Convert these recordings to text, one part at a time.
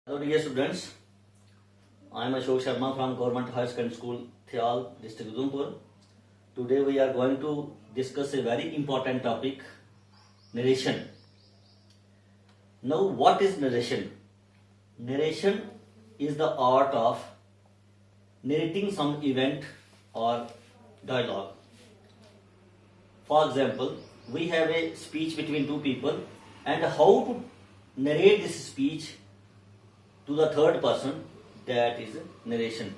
Hello dear students, I am Ashok Sharma from Govt.HSS School, Thial, district Udhampur. Today we are going to discuss a very important topic, narration. Now what is narration? Narration is the art of narrating some event or dialogue. For example, we have a speech between two people and how to narrate this speech to the third person, that is narration.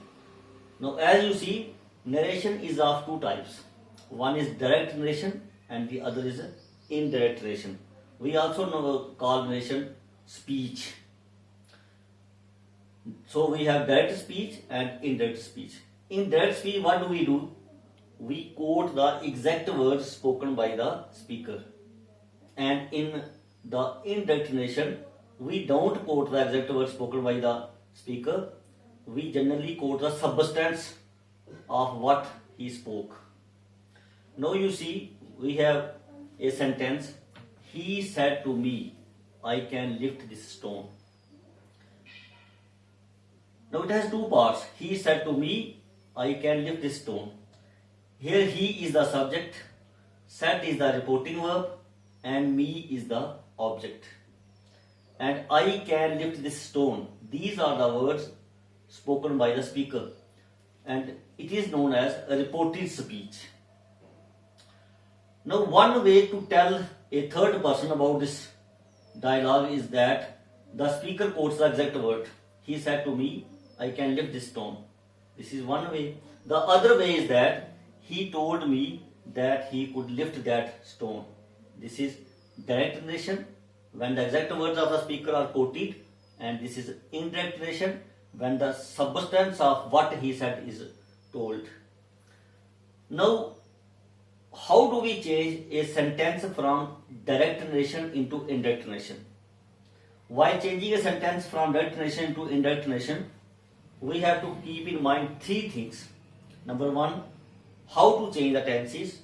Now as you see, narration is of two types. One is direct narration and the other is indirect narration. We also call narration speech. So we have direct speech and indirect speech. In direct speech, what do? We quote the exact words spoken by the speaker. And in the indirect narration, we don't quote the exact words spoken by the speaker. We generally quote the substance of what he spoke. Now you see, we have a sentence. He said to me, I can lift this stone. Now it has two parts. He said to me, I can lift this stone. Here he is the subject, said is the reporting verb, and me is the object. And I can lift this stone. These are the words spoken by the speaker. And it is known as a reported speech. Now one way to tell a third person about this dialogue is that the speaker quotes the exact word. He said to me, I can lift this stone. This is one way. The other way is that he told me that he could lift that stone. This is direct narration, when the exact words of the speaker are quoted, and this is indirect narration, when the substance of what he said is told. Now, how do we change a sentence from direct narration into indirect narration? While changing a sentence from direct narration to indirect narration, we have to keep in mind three things. Number one, how to change the tenses.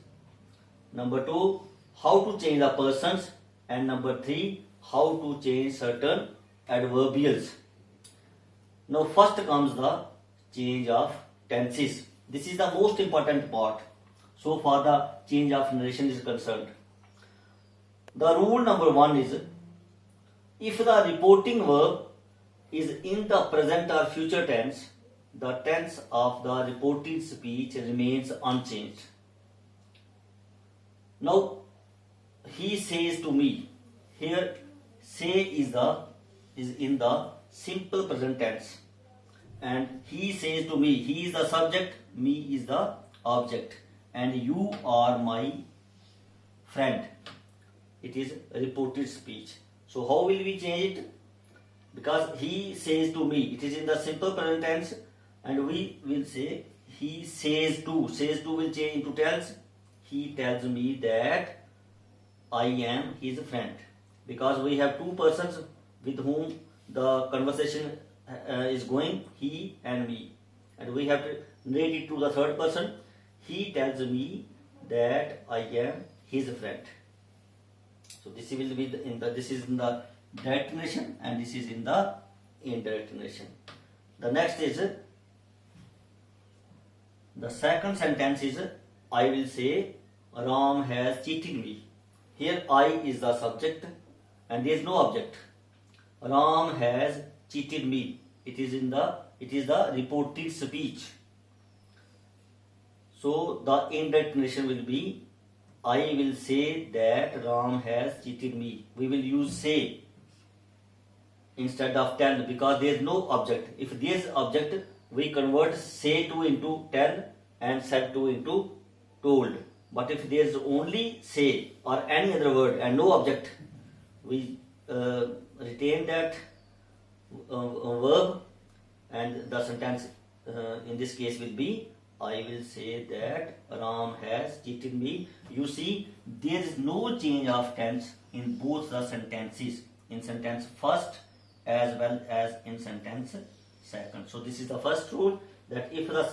Number two, how to change the persons. And number three, how to change certain adverbials. Now first comes the change of tenses. This is the most important part so far the change of narration is concerned. The rule number one is, if the reporting verb is in the present or future tense, the tense of the reported speech remains unchanged. Now he says to me. Here say is in the simple present tense, and he says to me. He is the subject, me is the object, and you are my friend. It is reported speech. So how will we change it? Because he says to me, it is in the simple present tense, and we will say he says to. Says to will change into tells. He tells me that I am his friend. Because we have two persons with whom the conversation is going, he and me, and we have to narrate it to the third person. He tells me that I am his friend. So this will be this is in the direct narration and this is in the indirect narration. The next is the second sentence is, I will say Ram has cheated me. Here I is the subject and there is no object. Ram has cheated me. It is the reported speech. So the indirect narration will be, I will say that Ram has cheated me. We will use say instead of tell because there is no object. If there is object, we convert say to into tell and said to into told. But if there is only say or any other word and no object, we retain that verb, and the sentence in this case will be, I will say that Ram has cheated me. You see, there is no change of tense in both the sentences, in sentence first as well as in sentence second. So this is the first rule, that if the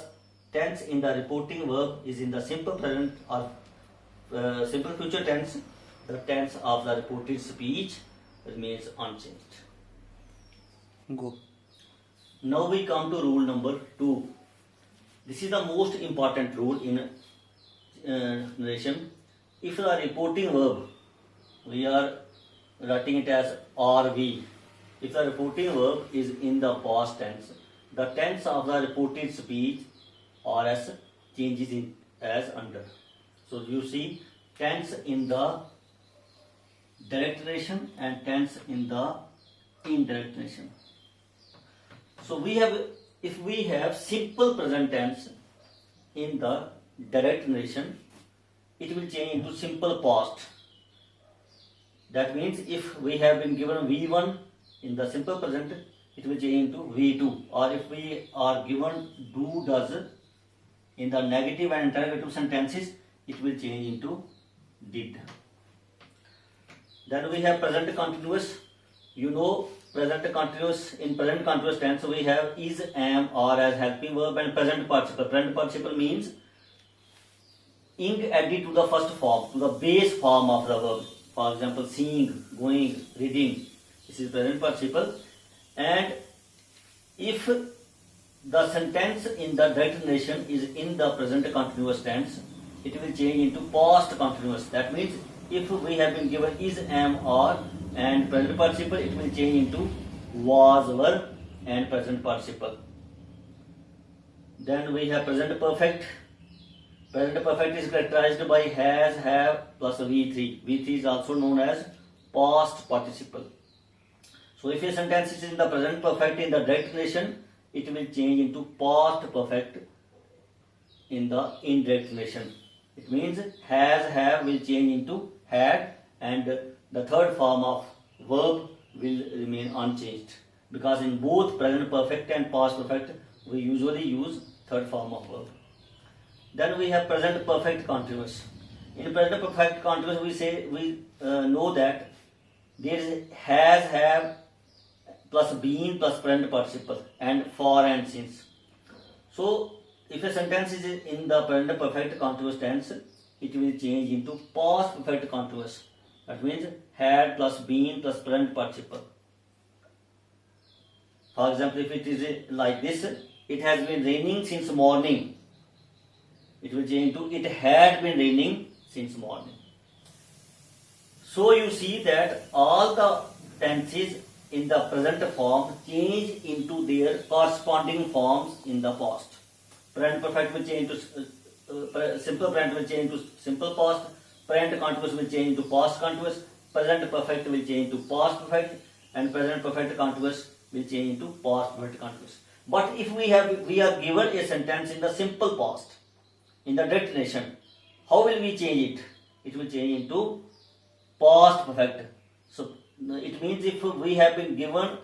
tense in the reporting verb is in the simple present or simple future tense, the tense of the reported speech remains unchanged. Go. Now we come to rule number 2. This is the most important rule in narration. If the reporting verb, we are writing it as RV. If the reporting verb is in the past tense, the tense of the reported speech RS changes in as under. So you see tense in the direct narration and tense in the indirect narration. So if we have simple present tense in the direct narration, it will change into simple past. That means if we have been given V1 in the simple present, it will change into V2. Or if we are given do, does in the negative and interrogative sentences, it will change into did. Then we have present continuous. You know, present continuous, in present continuous tense we have is, am, are as helping verb and present participle. Present participle means ing added to the first form, to the base form of the verb. For example, seeing, going, reading. This is present participle. And if the sentence in the direct narration is in the present continuous tense, it will change into past continuous. That means if we have been given is, am, are and present participle, it will change into was, were and present participle. Then we have present perfect. Present perfect is characterized by has, have plus V3. V3 is also known as past participle. So if a sentence is in the present perfect in the direct narration, it will change into past perfect in the indirect narration. It means has, have will change into had, and the third form of verb will remain unchanged, because in both present perfect and past perfect we usually use third form of verb. Then we have present perfect continuous. In present perfect continuous we know that there is has, have plus been plus present participle and for and since. So if a sentence is in the present perfect continuous tense, it will change into past perfect continuous. That means had plus been plus present participle. For example, if it is like this, it has been raining since morning, it will change into it had been raining since morning. So you see that all the tenses in the present form change into their corresponding forms in the past. Present perfect will change to simple present will change to simple past. Present continuous will change to past continuous. Present perfect will change to past perfect, and present perfect continuous will change into past perfect continuous. But if we are given a sentence in the simple past, in the direct narration, how will we change it? It will change into past perfect. So it means if we have been given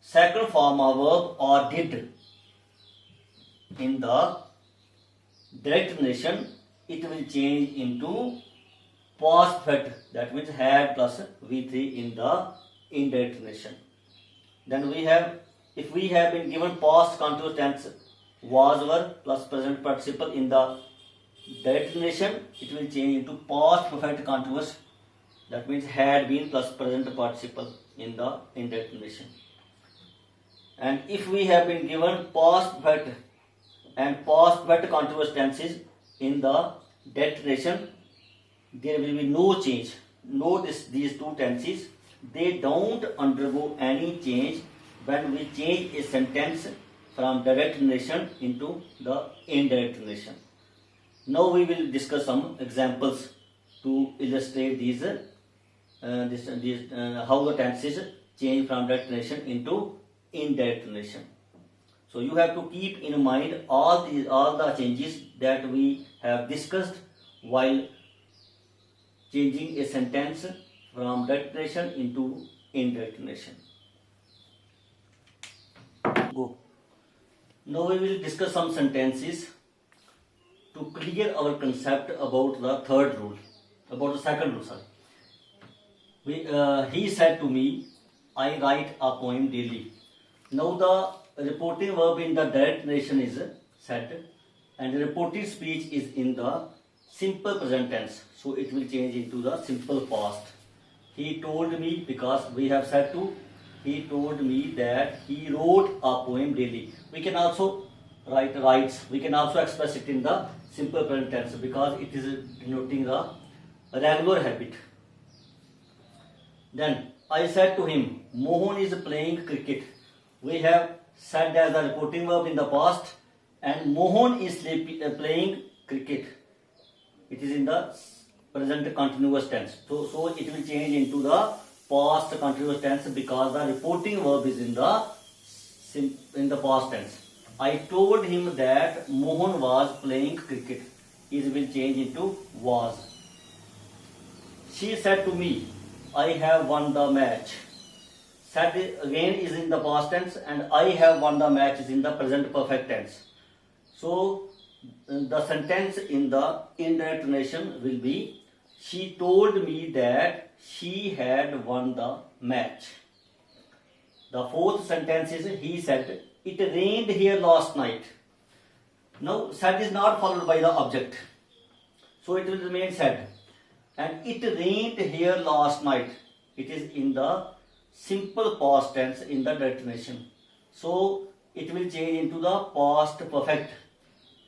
second form of verb or did in the direct narration, it will change into past perfect. That means had plus V3 in the indirect narration. Then we have, if we have been given past continuous tense was, were plus present participle in the direct narration, it will change into past perfect continuous. That means had been plus present participle in the indirect narration. And if we have been given past perfect and past perfect continuous tenses in the direct narration, there will be no change. Notice these two tenses, they don't undergo any change when we change a sentence from direct narration into the indirect narration. Now we will discuss some examples to illustrate these how the tenses change from direct narration into indirect narration. So you have to keep in mind all the changes that we have discussed while changing a sentence from direct narration into indirect narration. Go. Now we will discuss some sentences to clear our concept about the third rule, about the second rule. Sorry. He said to me, I write a poem daily. Now the reporting verb in the direct narration is said, and the reported speech is in the simple present tense. So it will change into the simple past. He told me, because we have said to he told me that he wrote a poem daily. We can also write writes. We can also express it in the simple present tense because it is denoting a regular habit. Then I said to him, Mohan is playing cricket. We have said as the reporting verb in the past, and Mohan is playing cricket. It is in the present continuous tense. So it will change into the past continuous tense because the reporting verb is in the past tense. I told him that Mohan was playing cricket. It will change into was. She said to me, I have won the match. Said again is in the past tense, and I have won the match is in the present perfect tense. So the sentence in the indirect narration will be, she told me that she had won the match. The fourth sentence is, he said, it rained here last night. Now said is not followed by the object, so it will remain said. And it rained here last night. It is in the simple past tense in the direct narration. So it will change into the past perfect.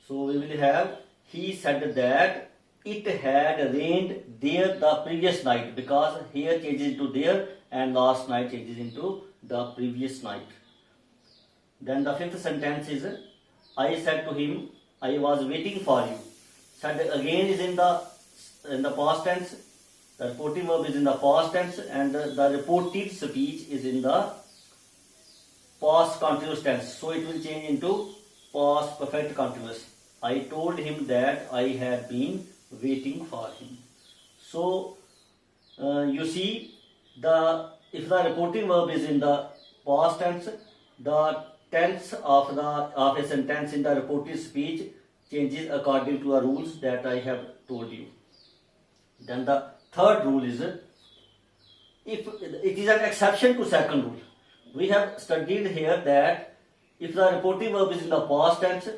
So we will have, he said that it had rained there the previous night, because here changes into there and last night changes into the previous night. Then the fifth sentence is, I said to him, I was waiting for you. Said again is in the past tense. The reporting verb is in the past tense, and the reported speech is in the past continuous tense. So it will change into past perfect continuous. I told him that I had been waiting for him. So you see, if the reporting verb is in the past tense, the tense of a sentence in the reported speech changes according to the rules that I have told you. Then the third rule is, if it is an exception to second rule. We have studied here that if the reporting verb is in the past tense,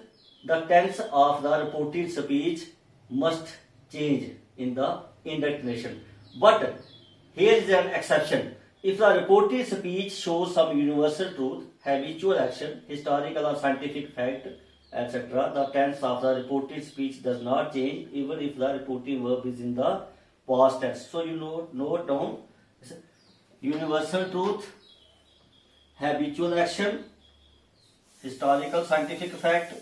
the tense of the reported speech must change in the indirect narration. But here is an exception. If the reported speech shows some universal truth, habitual action, historical or scientific fact, etc., the tense of the reported speech does not change even if the reporting verb is in the past tense. So you note down universal truth, habitual action, historical scientific fact.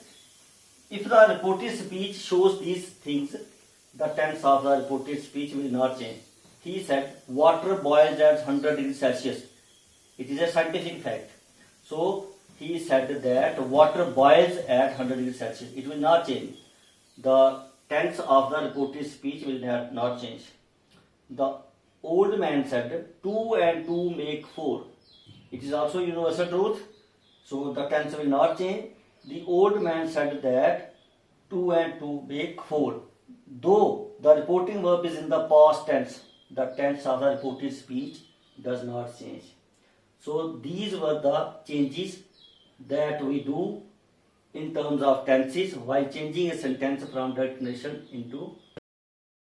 If the reported speech shows these things, the tense of the reported speech will not change. He said, water boils at 100 degrees Celsius. It is a scientific fact. So he said that water boils at 100 degrees Celsius. It will not change. The tense of the reported speech will not change. The old man said, 2 and 2 make 4. It is also universal truth. So the tense will not change. The old man said that 2 and 2 make 4. Though the reporting verb is in the past tense, the tense of the reported speech does not change. So these were the changes that we do in terms of tenses while changing a sentence from direct narration into